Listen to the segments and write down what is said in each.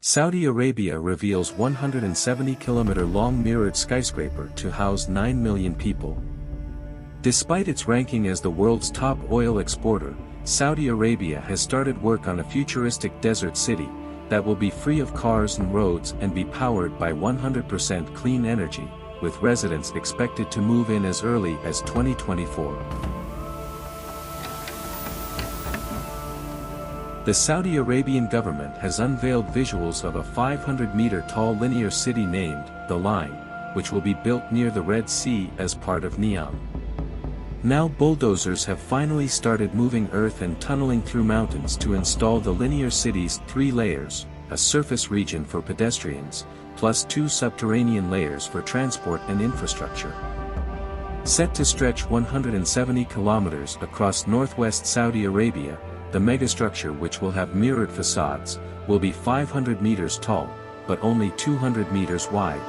Saudi Arabia reveals 170-kilometer-long mirrored skyscraper to house 9 million people. Despite its ranking as the world's top oil exporter, Saudi Arabia has started work on a futuristic desert city that will be free of cars and roads and be powered by 100% clean energy, with residents expected to move in as early as 2024. The Saudi Arabian government has unveiled visuals of a 500-meter-tall linear city named The Line, which will be built near the Red Sea as part of Neom. Now bulldozers have finally started moving earth and tunneling through mountains to install the linear city's 3 layers, a surface region for pedestrians, plus 2 subterranean layers for transport and infrastructure. Set to stretch 170 kilometers across northwest Saudi Arabia, the megastructure, which will have mirrored facades, will be 500 meters tall, but only 200 meters wide.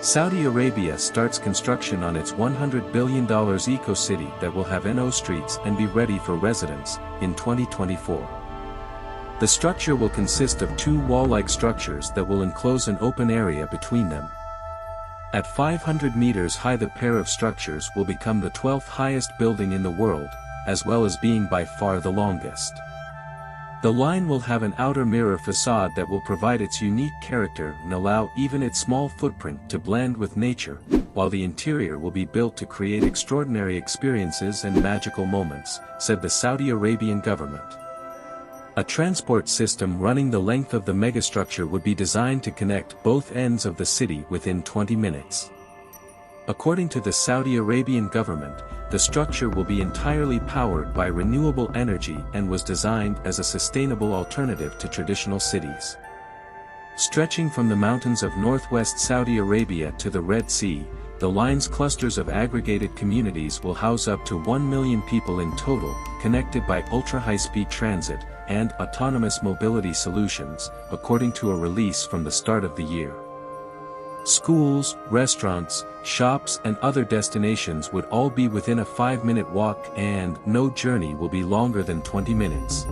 Saudi Arabia starts construction on its $100 billion eco-city that will have NO streets and be ready for residents in 2024. The structure will consist of 2 wall-like structures that will enclose an open area between them. At 500 meters high, the pair of structures will become the 12th highest building in the world, as well as being by far the longest. The line will have an outer mirror facade that will provide its unique character and allow even its small footprint to blend with nature, while the interior will be built to create extraordinary experiences and magical moments, said the Saudi Arabian government. A transport system running the length of the megastructure would be designed to connect both ends of the city within 20 minutes. According to the Saudi Arabian government, the structure will be entirely powered by renewable energy and was designed as a sustainable alternative to traditional cities. Stretching from the mountains of northwest Saudi Arabia to the Red Sea, the line's clusters of aggregated communities will house up to 1 million people in total, connected by ultra-high-speed transit and autonomous mobility solutions, according to a release from the start of the year. Schools, restaurants, shops and other destinations would all be within a 5-minute walk, and no journey will be longer than 20 minutes.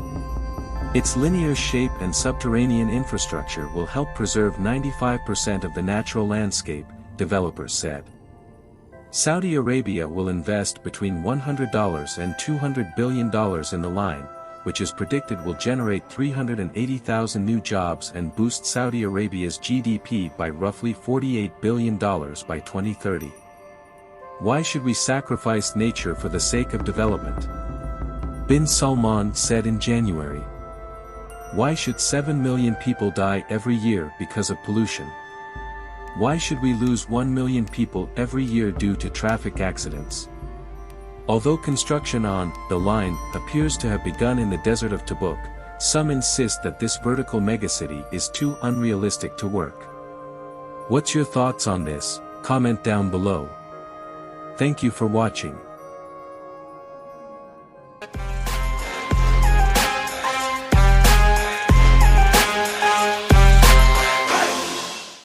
Its linear shape and subterranean infrastructure will help preserve 95% of the natural landscape, developers said. Saudi Arabia will invest between $100 and $200 billion in the line, which is predicted will generate 380,000 new jobs and boost Saudi Arabia's GDP by roughly $48 billion by 2030. Why should we sacrifice nature for the sake of development? Bin Salman said in January. Why should 7 million people die every year because of pollution? Why should we lose 1 million people every year due to traffic accidents? Although construction on The Line appears to have begun in the desert of Tabuk, some insist that this vertical megacity is too unrealistic to work. What's your thoughts on this? Comment down below. Thank you for watching.